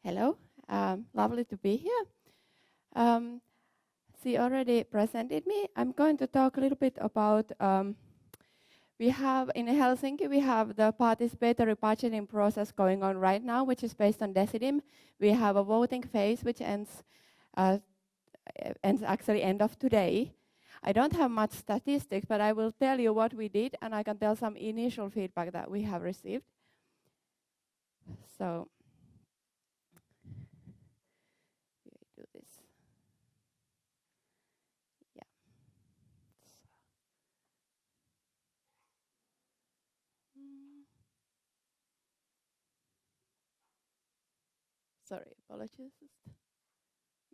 Hello, lovely to be here. Um, she already presented me. I'm going to talk a little bit about, we have in Helsinki, we have the participatory budgeting process going on right now, which is based on Decidim. We have a voting phase which ends actually end of today. I don't have much statistics, but I will tell you what we did, and I can tell some initial feedback that we have received. So, we do this. Yeah. Sorry, apologies.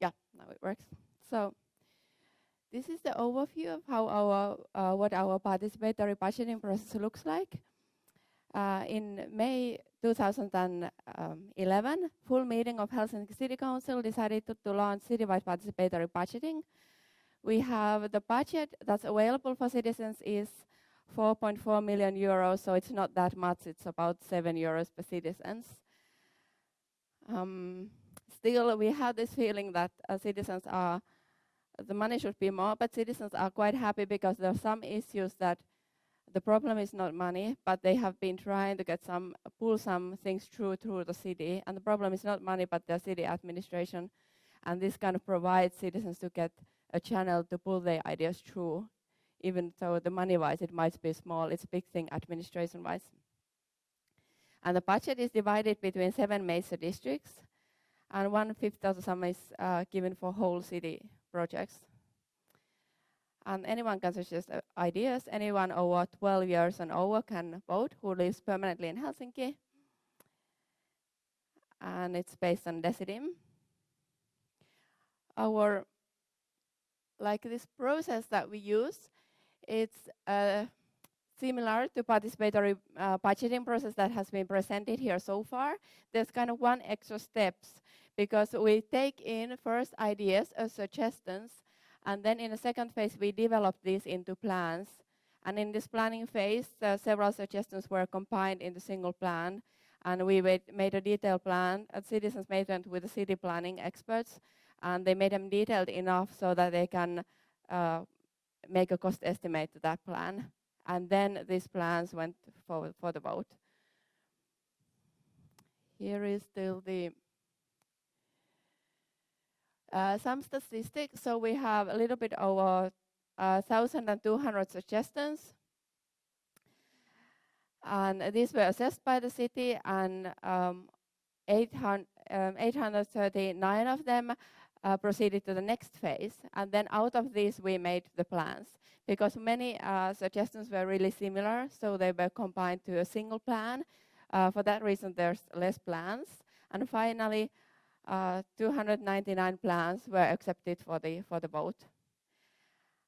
Yeah, now it works. So this is the overview of how what our participatory budgeting process looks like. In May 2011, full meeting of Helsinki City Council decided to launch citywide participatory budgeting. We have the budget that's available for citizens is 4.4 million euros, so it's not that much. It's about 7 euros per citizens. Still, we have this feeling that the money should be more, but citizens are quite happy because there are some issues that the problem is not money, but they have been trying to pull some things through the city, and the problem is not money, but the city administration, and this kind of provides citizens to get a channel to pull their ideas through, even though the money-wise it might be small, it's a big thing administration-wise. And the budget is divided between 7 major districts, and 1/5 of the sum is given for whole city projects. And anyone can suggest ideas. Anyone over 12 years and over can vote who lives permanently in Helsinki. And it's based on Decidim. This process that we use, it's similar to participatory budgeting process that has been presented here so far. There's kind of one extra steps because we take in first ideas or suggestions, and then in the second phase we develop these into plans. And in this planning phase, several suggestions were combined in the single plan, and we made a detailed plan. Citizens made them with the city planning experts, and they made them detailed enough so that they can make a cost estimate to that plan. And then these plans went for the vote. Here is still the some statistics. So we have a little bit over 1,200 suggestions. And these were assessed by the city, and 839 of them proceeded to the next phase. And then out of these, we made the plans. Because many suggestions were really similar, so they were combined to a single plan. For that reason, there's less plans. And finally, 299 plans were accepted for the vote.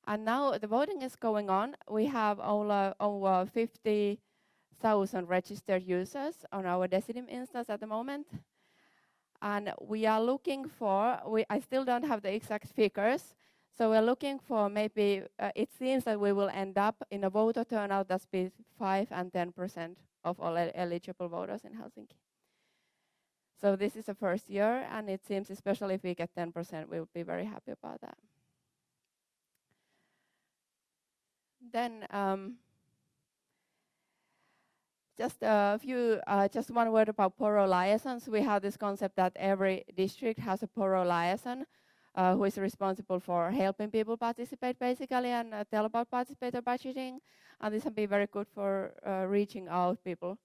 And now the voting is going on. We have over 50,000 registered users on our Decidim instance at the moment. And we are looking for, I still don't have the exact figures, so we're looking for maybe, it seems that we will end up in a voter turnout that's between 5 and 10% of all eligible voters in Helsinki. So this is the first year, and it seems, especially if we get 10%, we will be very happy about that. Then just one word about Poro liaisons. We have this concept that every district has a Poro liaison who is responsible for helping people participate, basically, and tell about participator budgeting. And this can be very good for reaching out people.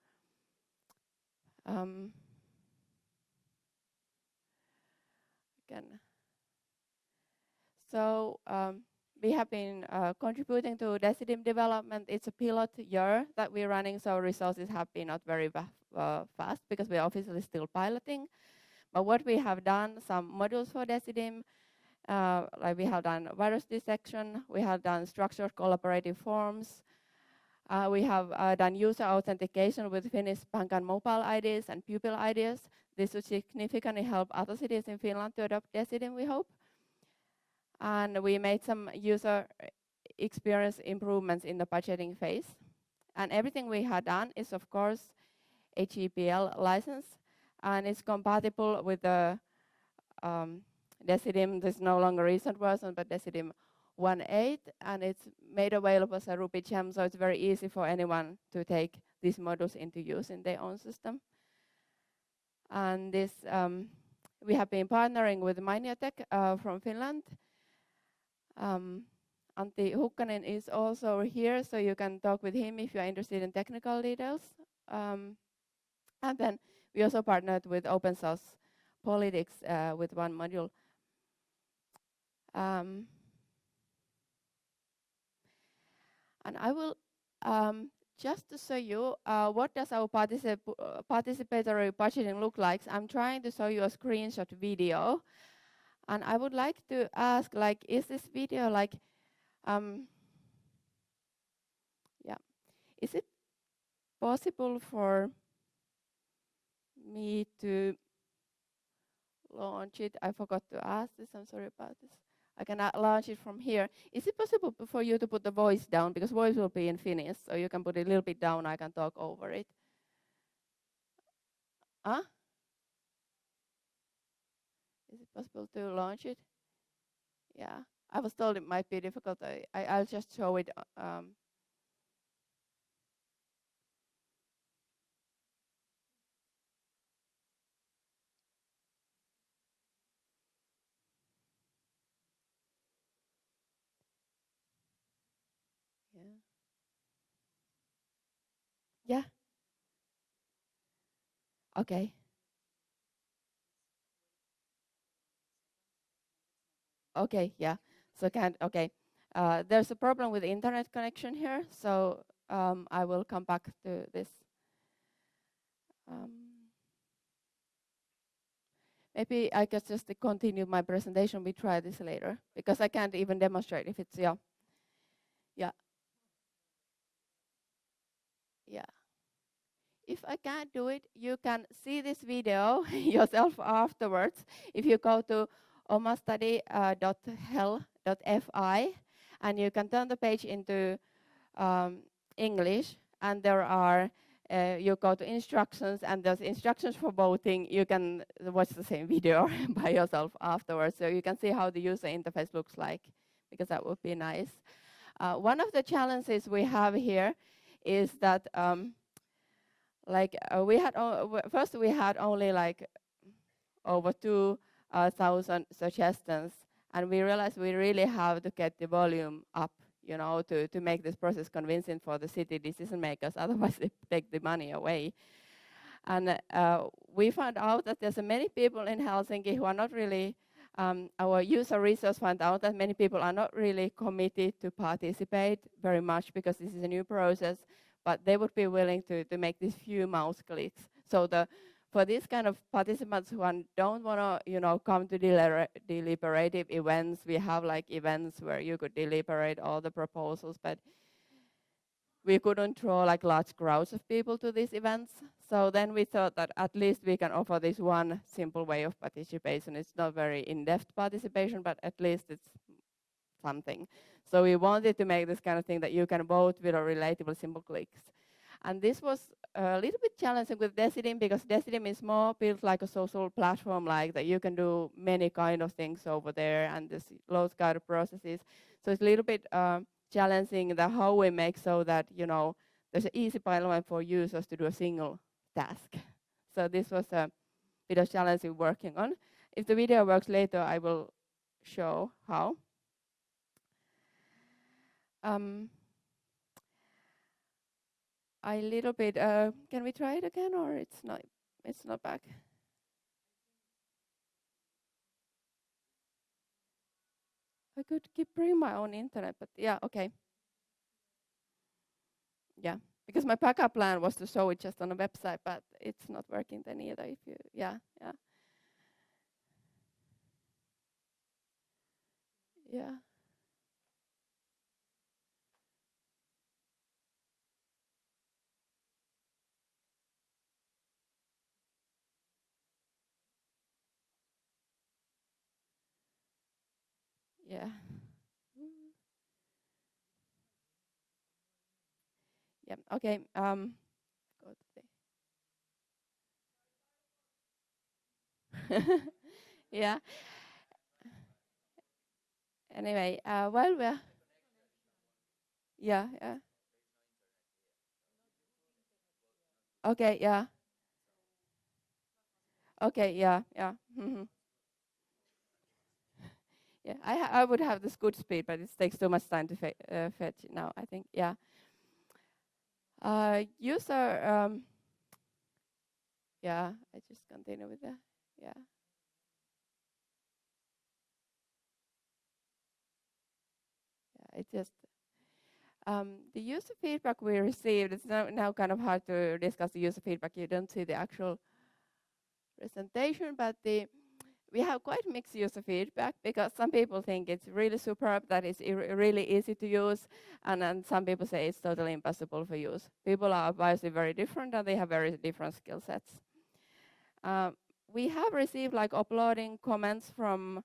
We have been contributing to Decidim development. It's a pilot year that we're running, so resources have been not very fast because we're obviously still piloting. But what we have done, some modules for Decidim, like we have done virus detection, we have done structured collaborative forms, we have done user authentication with Finnish bank and mobile IDs and pupil IDs. This would significantly help other cities in Finland to adopt Decidim, we hope. And we made some user experience improvements in the budgeting phase. And everything we had done is, of course, a GPL license. and it's compatible with the Decidim. This is no longer recent version, but Decidim 1.8, and it's made available as a Ruby gem, so it's very easy for anyone to take these modules into use in their own system. And this, we have been partnering with Mainio-Tech from Finland. Antti Hukkanen is also here, so you can talk with him if you are interested in technical details. And then we also partnered with Open Source Politics with one module. And I will just to show you what does our participatory budgeting look like. I'm trying to show you a screenshot video, and I would like to ask, like, is this video like, yeah, is it possible for me to launch it? I forgot to ask this. I'm sorry about this. I can launch it from here. Is it possible for you to put the voice down? Because voice will be in Finnish, so you can put it a little bit down. I can talk over it. Huh? Is it possible to launch it? Yeah. I was told it might be difficult. I'll just show it. Yeah. Yeah. Okay. Okay. Yeah. So can't. Okay. There's a problem with internet connection here, so I will come back to this. Maybe I could just continue my presentation. We try this later because I can't even demonstrate if it's yeah. Yeah. If I can't do it, you can see this video yourself afterwards. If you go to omastudy.hel.fi and you can turn the page into English, and there are you go to instructions, and there's instructions for voting. You can watch the same video by yourself afterwards, so you can see how the user interface looks like, because that would be nice. One of the challenges we have here is that we had first we had only like over 2,000 suggestions, and we realized we really have to get the volume up, you know, to make this process convincing for the city decision makers. Otherwise, they take the money away. And we found out that there's many people in Helsinki who are not really. Our user research found out that many people are not really committed to participate very much because this is a new process, but they would be willing to make these few mouse clicks. So for these kind of participants who don't want to, you know, come to deliberative events, we have like events where you could deliberate all the proposals, but we couldn't draw like large crowds of people to these events. So then we thought that at least we can offer this one simple way of participation. It's not very in-depth participation, but at least it's something. So we wanted to make this kind of thing that you can vote with a relatively simple clicks. And this was a little bit challenging with Decidim, because Decidim is more built like a social platform, like that you can do many kind of things over there, and there's loads kind of processes. So it's a little bit challenging the how we make so that, you know, there's an easy pipeline for users to do a single task. So this was a bit of challenging working on. If the video works later, I will show how. I little bit. Can we try it again, or it's not? It's not back. I could keep bring my own internet, but yeah, okay. Yeah, because my backup plan was to show it just on a website, but it's not working then either. If you, yeah. Yeah. Yeah. Okay. Go to the. Yeah. Anyway, while we're yeah, yeah. Okay, yeah. Okay, yeah, yeah. Yeah, I would have this good speed, but it takes too much time to fetch it now, I think. Yeah. User, yeah, I just continue with the, yeah. Yeah, it just, the user feedback we received, it's now kind of hard to discuss the user feedback. You don't see the actual presentation, but we have quite mixed user feedback because some people think it's really superb, that it's really easy to use, and then some people say it's totally impossible for use. People are obviously very different and they have very different skill sets. We have received like uploading comments from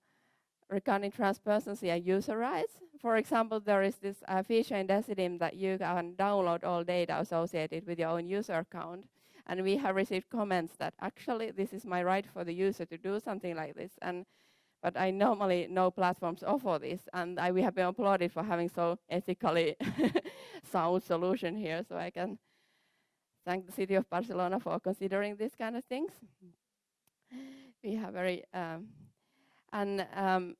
regarding transparency and user rights. For example, there is this feature in Decidim that you can download all data associated with your own user account. And we have received comments that actually this is my right for the user to do something like this. But I normally no platforms offer this, and we have been applauded for having so ethically sound solution here. So I can thank the city of Barcelona for considering these kind of things. We have very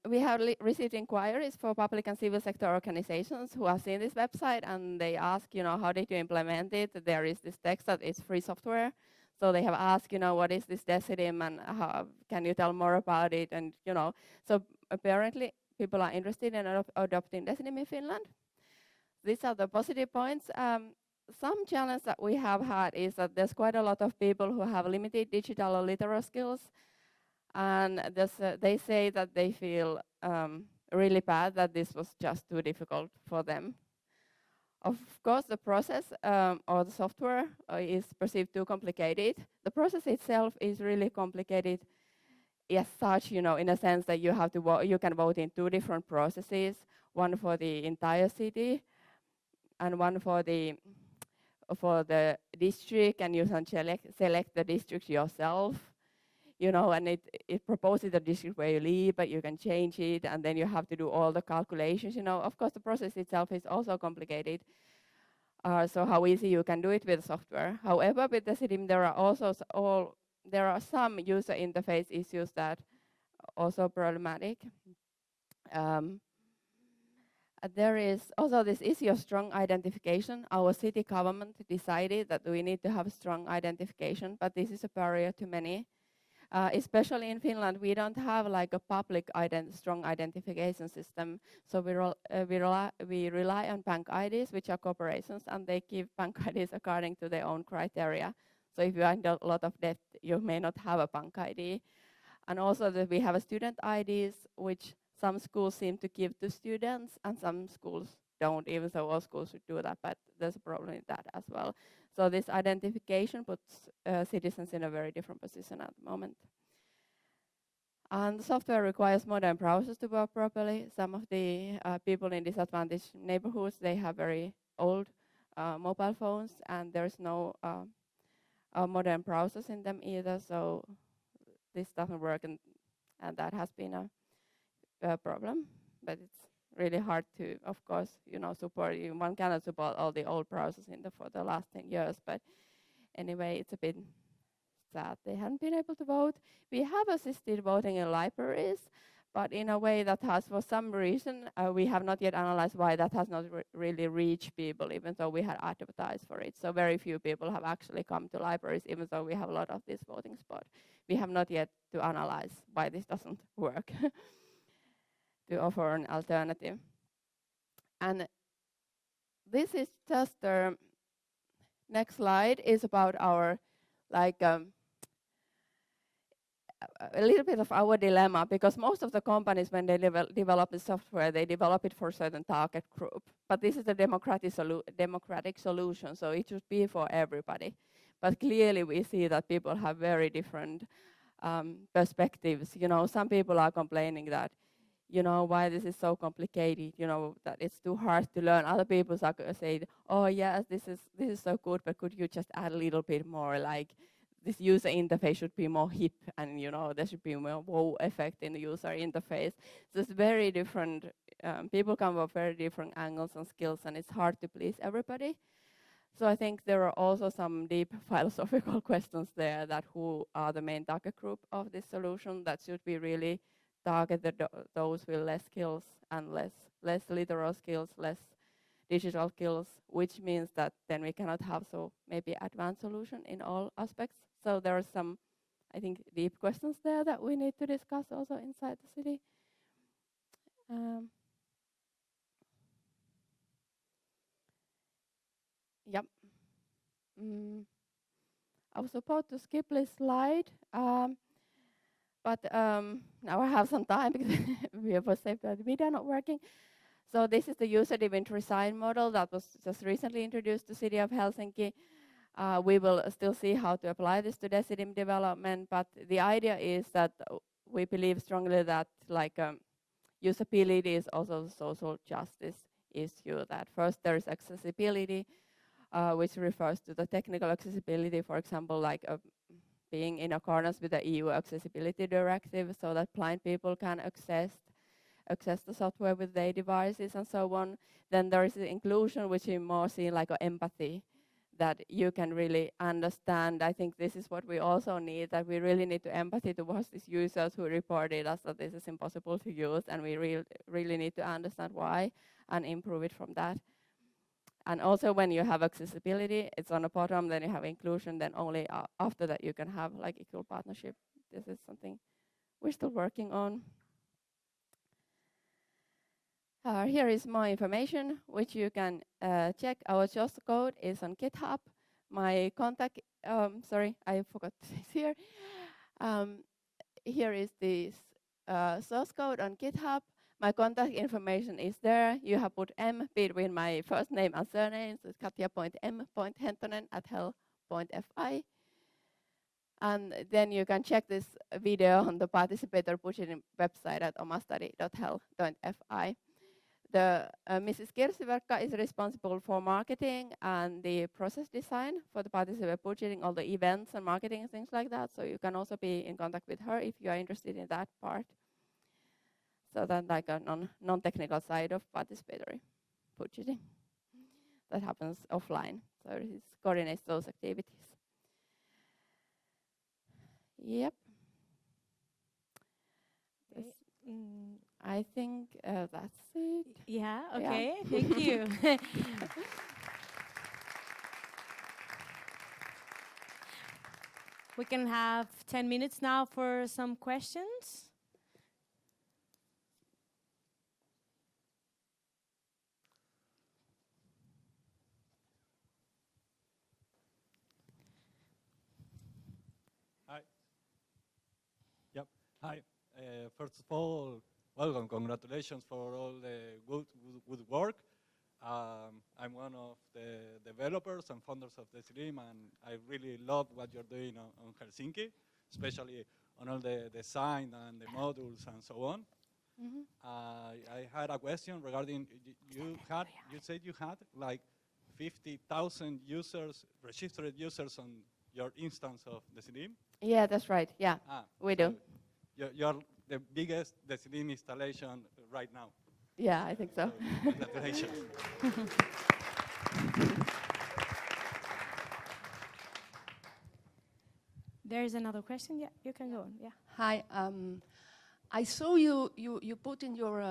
we have received inquiries for public and civil sector organizations who have seen this website, and they ask, how did you implement it? There is this text that it's free software. So they have asked, what is this Decidim and how can you tell more about it? And, so apparently people are interested in adopting Decidim in Finland. These are the positive points. Some challenge that we have had is that there's quite a lot of people who have limited digital or literate skills, and they say that they feel really bad that this was just too difficult for them. Of course, the process or the software is perceived too complicated. The process itself is really complicated as such, in a sense that you have to you can vote in two different processes, one for the entire city and one for the district, and you can select the district yourself. And it proposes the district where you live, but you can change it, and then you have to do all the calculations. Of course, the process itself is also complicated. So how easy you can do it with software. However, with the Decidim, there are also some user interface issues that are also problematic. There is also this issue of strong identification. Our city government decided that we need to have strong identification, but this is a barrier to many. Especially in Finland, we don't have like a public strong identification system. So we rely on bank IDs, which are corporations, and they give bank IDs according to their own criteria. So if you are in a lot of debt, you may not have a bank ID. And also that we have a student IDs, which some schools seem to give to students, and some schools don't, even though all schools should do that, but there's a problem with that as well. So this identification puts citizens in a very different position at the moment. And the software requires modern browsers to work properly. Some of the people in disadvantaged neighborhoods, they have very old mobile phones, and there's no modern browsers in them either, so this doesn't work, and that has been a problem. But it's really hard to, of course, support. One cannot support all the old browsers for the last 10 years, but anyway, it's a bit sad they haven't been able to vote. We have assisted voting in libraries, but in a way that has, for some reason, we have not yet analyzed why that has not really reached people, even though we had advertised for it. So very few people have actually come to libraries, even though we have a lot of this voting spot. We have not yet to analyze why this doesn't work to offer an alternative. And this is just the next slide is about our a little bit of our dilemma, because most of the companies, when they develop the software, they develop it for a certain target group. But this is a democratic solution, so it should be for everybody. But clearly we see that people have very different perspectives. Some people are complaining that, why this is so complicated, that it's too hard to learn. Other people are saying, oh yes, this is so good, but could you just add a little bit more, like this user interface should be more hip, and there should be more wow effect in the user interface. So it's very different. People come from very different angles and skills, and it's hard to please everybody. So I think there are also some deep philosophical questions there, that who are the main target group of this solution, that should be really targeted those with less skills and less literal skills, less digital skills, which means that then we cannot have so maybe advanced solution in all aspects. So there are some, I think, deep questions there that we need to discuss also inside the city. Yep. I was supposed to skip this slide, but now I have some time because we were saved that the video not working. So this is the user-driven design model that was just recently introduced to City of Helsinki. We will still see how to apply this to decidim development, but the idea is that we believe strongly that usability is also a social justice issue. That first there is accessibility, which refers to the technical accessibility, for example, being in accordance with the EU Accessibility Directive, so that blind people can access the software with their devices and so on. Then there is the inclusion, which is more seen like empathy, that you can really understand. I think this is what we also need, that we really need to empathy towards these users who reported us that this is impossible to use, and we really need to understand why and improve it from that. And also when you have accessibility, it's on the bottom, then you have inclusion, then only after that you can have equal partnership. This is something we're still working on. Here is more information which you can check. Our source code is on GitHub. My contact, sorry, I forgot this here. Here is this source code on GitHub. My contact information is there. You have put M between my first name and surname, so it's Katja.M.Hennttonen@hel.fi. And then you can check this video on the participator budgeting website at omastudy.hel.fi. The Mrs. Kirsiverkka is responsible for marketing and the process design for the participator budgeting, all the events and marketing and things like that. So you can also be in contact with her if you are interested in that part. So that's like a non-technical side of participatory budgeting that happens offline. So it coordinates those activities. Yep. I think that's it. Yeah, okay, yeah. Thank you. We can have 10 minutes now for some questions. Hi. Yep. Hi. First of all, welcome. Congratulations for all the good work. I'm one of the developers and founders of decidim, and I really love what you're doing on Helsinki, especially on all the design and the modules and so on. Mm-hmm. I had a question regarding, you said you had like 50,000 users, registered users on your instance of decidim? Yeah, that's right. Yeah, we do. You're the biggest decidim installation right now. Yeah, I think so. Congratulations. There's another question. Yeah, you can go on. Yeah. Hi. I saw you put in your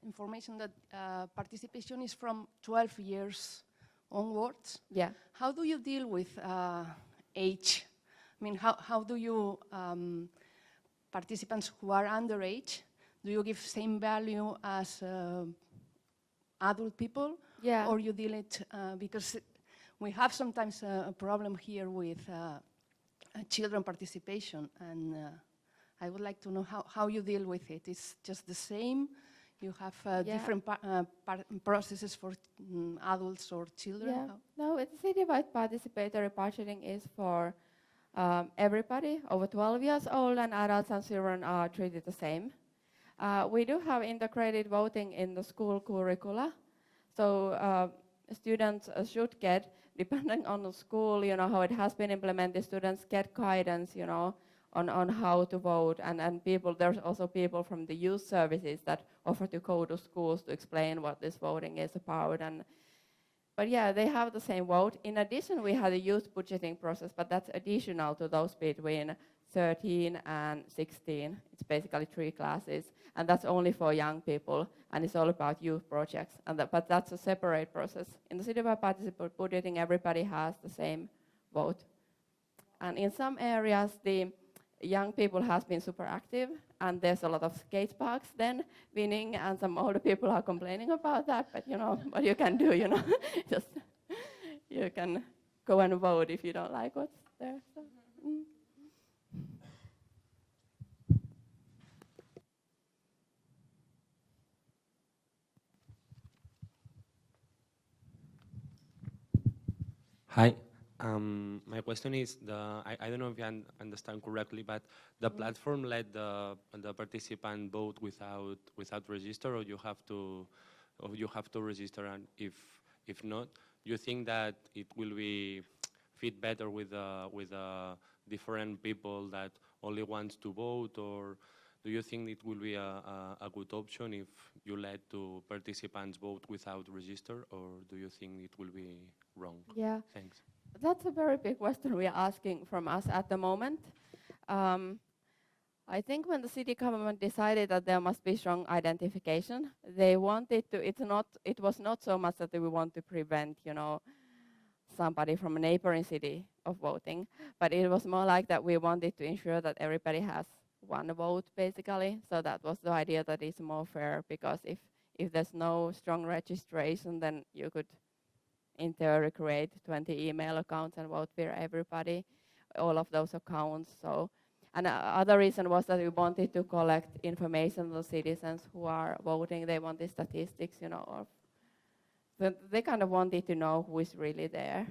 information that participation is from 12 years onwards. Yeah. How do you deal with age? I mean, how do you participants who are underage, do you give same value as adult people? Yeah. Or you deal it, because we have sometimes a problem here with children participation, and I would like to know how you deal with it. It's just the same? You have different processes for adults or children? Yeah. No, it's citywide participatory budgeting is for everybody over 12 years old, and adults and children are treated the same. We do have integrated voting in the school curricula. So students should get, depending on the school, how it has been implemented, students get guidance, on how to vote, and there's also people from the youth services that offer to go to schools to explain what this voting is about. But yeah, they have the same vote. In addition, we had a youth budgeting process, but that's additional to those between 13 and 16. It's basically 3 classes, and that's only for young people, and it's all about youth projects. But that's a separate process. In the citywide participatory budgeting, everybody has the same vote. And in some areas, the young people has been super active, and there's a lot of skate parks then winning, and some older people are complaining about that, but what you can do, just you can go and vote if you don't like what's there. So, Hi. My question is, I don't know if I understand correctly, but the platform let the participant vote without register, or you have to register, and if not, do you think that it will be fit better with different people that only wants to vote, or do you think it will be a good option if you let to participants vote without register, or do you think it will be wrong? yeah, Thanks. that's a very big question we are asking from us at the moment. I think when the city government decided that there must be strong identification, they wanted to. It was not so much that we want to prevent, somebody from a neighboring city of voting, but it was more like that we wanted to ensure that everybody has one vote, basically. So that was the idea, that it's more fair, because if there's no strong registration, then you could, in theory, create 20 email accounts and vote for everybody, all of those accounts. So, and other reason was that we wanted to collect information on the citizens who are voting. They wanted statistics, or they kind of wanted to know who is really there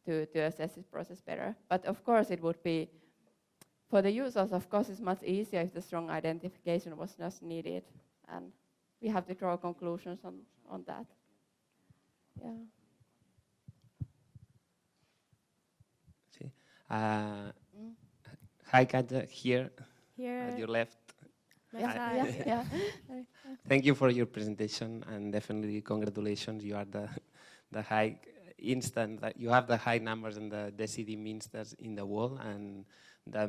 to assess this process better. But of course, it would be, for the users, of course, it's much easier if the strong identification was just needed. And we have to draw conclusions on that. Yeah. Hi, Katja, here Here. at your left. left Yeah, side. yeah. Thank you for your presentation, and definitely congratulations. You are the high instant that you have the high numbers and the DCD ministers in the world, and the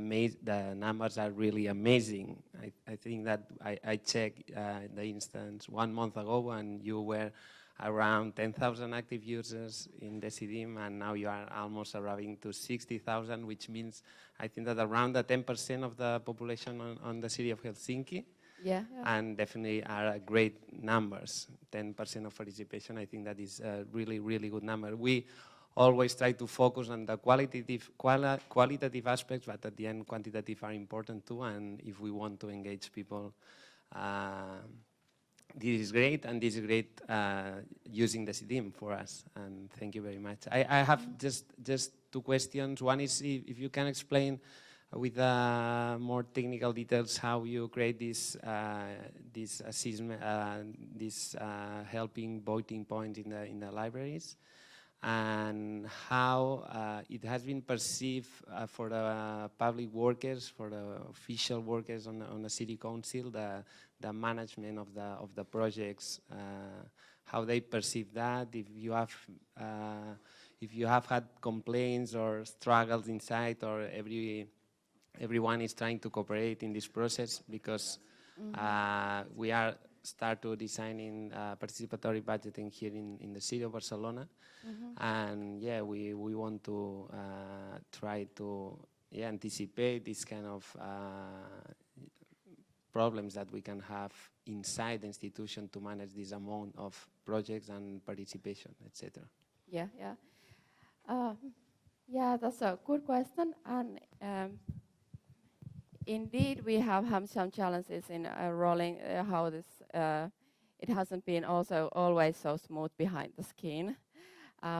numbers are really amazing. I think that I checked the instance 1 month ago, and you were around 10,000 active users in Decidim, and now you are almost arriving to 60,000, which means I think that around the 10% of the population on the city of Helsinki. Yeah. And definitely are great numbers. 10% of participation, I think that is a really, really good number. We always try to focus on the qualitative aspects, but at the end, quantitative are important too, and if we want to engage people, this is great, and this is great using the CDM for us, and thank you very much. I have just 2 questions. One is if you can explain with more technical details how you create this assessment, this helping voting point in the libraries, and how it has been perceived for the public workers, for the official workers on the city council, the management of the projects, how they perceive that, if you have had complaints or struggles inside, or everyone is trying to cooperate in this process, because we are start to designing participatory budgeting here in the city of Barcelona, and yeah, we want to try to anticipate this kind of problems that we can have inside the institution to manage this amount of projects and participation, etc. Yeah. Yeah, that's a good question, and indeed, we have had some challenges in rolling how this. It hasn't been also always so smooth behind the skin.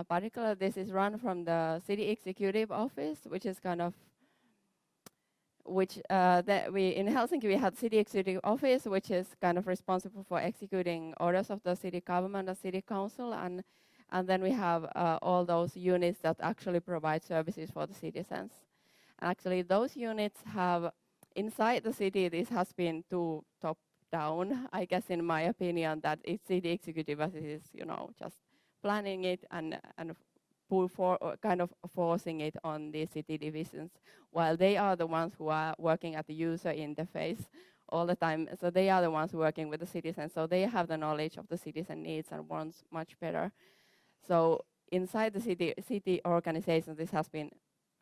Particularly, this is run from the city executive office, which is kind of in Helsinki we had city executive office, which is kind of responsible for executing orders of the city government and city council, and And then we have all those units that actually provide services for the citizens. And actually those units have, inside the city, this has been too top down, I guess, in my opinion, that it's city executive is, just planning it and kind of forcing it on the city divisions, while they are the ones who are working at the user interface all the time. So they are the ones working with the citizens, so they have the knowledge of the citizen needs and wants much better. So inside the city organization, this has been,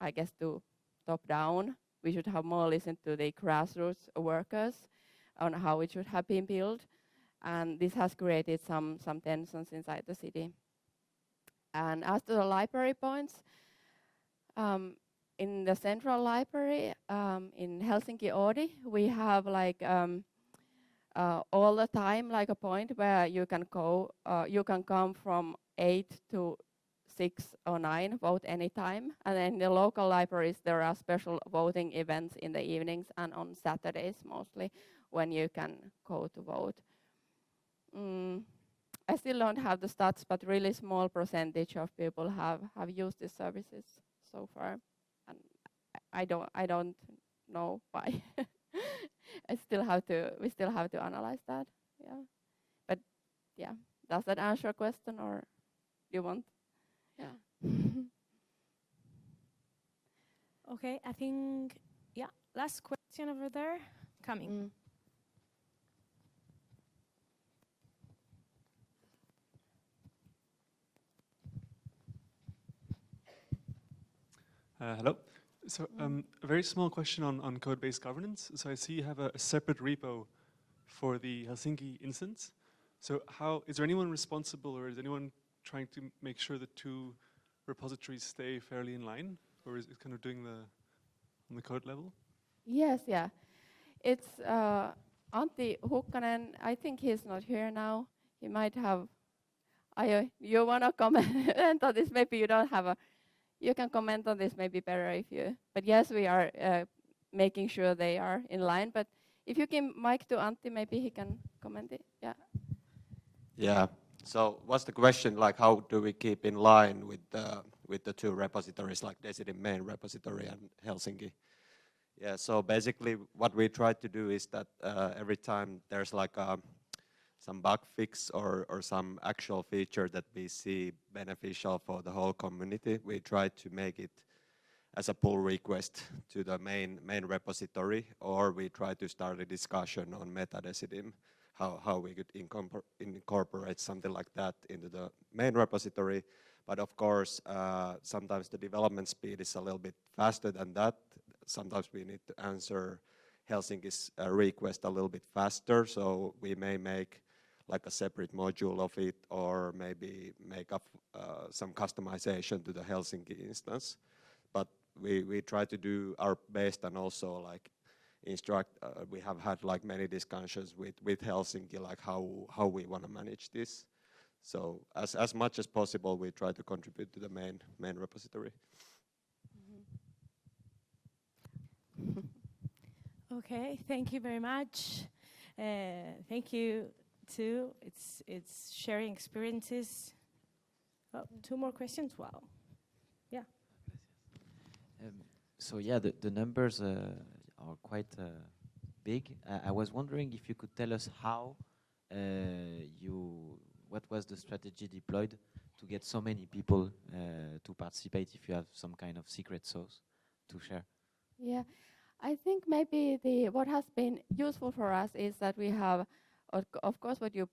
I guess, too top down. We should have more listened to the grassroots workers on how it should have been built, and this has created some tensions inside the city. And as to the library points, in the central library in Helsinki Oodi, we have like all the time like a point where you can go, you can come from 8 to 6 or 9, vote anytime. And then in the local libraries, there are special voting events in the evenings and on Saturdays mostly when you can go to vote. I still don't have the stats, but really small percentage of people have used these services so far. And I don't know why. we still have to analyze that. Yeah. But yeah, does that answer your question, or do you want? Yeah. Okay, I think, yeah, last question over there, coming. Hello. So a very small question on code-based governance. So I see you have a separate repo for the Helsinki instance. So is there anyone responsible, or is anyone trying to make sure the two repositories stay fairly in line, or is it kind of doing on the code level? Yes, yeah. It's Antti Hukkanen. I think he's not here now. He might have. You want to comment on this? Maybe you don't have a. You can comment on this maybe better if you. But yes, we are making sure they are in line. But if you give mic to Antti, maybe he can comment it. Yeah. Yeah. So what's the question? Like, how do we keep in line with the two repositories, like Decidim main repository and Helsinki? Yeah. So basically, what we try to do is that every time there's like some bug fix or some actual feature that we see beneficial for the whole community, we try to make it as a pull request to the main repository, or we try to start a discussion on MetaDecidim, how we could incorporate something like that into the main repository. But of course, sometimes the development speed is a little bit faster than that. Sometimes we need to answer Helsinki's request a little bit faster, so we may make like a separate module of it, or maybe make up some customization to the Helsinki instance. But we try to do our best, and also like instruct. We have had like many discussions with Helsinki, like how we want to manage this. So as much as possible, we try to contribute to the main repository. Okay, thank you very much. Thank you too. It's sharing experiences. Oh, 2 more questions. Wow. Yeah. So yeah, the numbers are quite big. I was wondering if you could tell us how what was the strategy deployed to get so many people to participate, if you have some kind of secret sauce to share. Yeah, I think maybe what has been useful for us is that we have, of course, what you're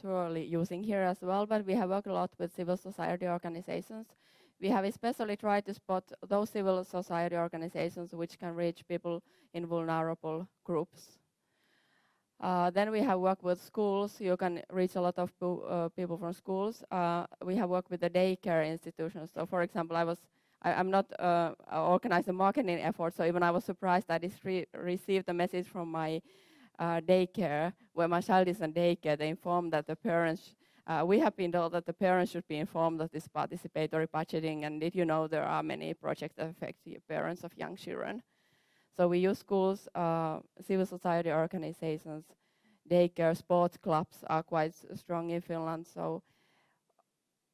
surely using here as well, but we have worked a lot with civil society organizations. We have especially tried to spot those civil society organizations which can reach people in vulnerable groups. Then we have worked with schools. You can reach a lot of people from schools. We have worked with the daycare institutions. So, for example, I'm not organizing marketing effort, so even I was surprised that I received a message from my daycare, where my child is in daycare. They informed that the parents, we have been told that the parents should be informed of this participatory budgeting, and did you know there are many projects that affect the parents of young children. So we use schools, civil society organizations, daycare, sports clubs are quite strong in Finland. So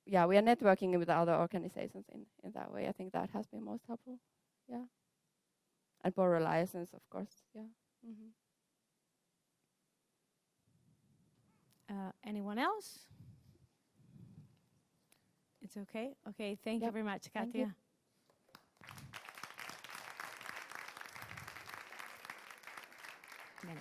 yeah, we are networking with other organizations in that way. I think that has been most helpful. Yeah. And borrow license, of course. Yeah. Mm-hmm. Anyone else? It's okay? Okay, thank you very much, Thank Katja. you. Bene.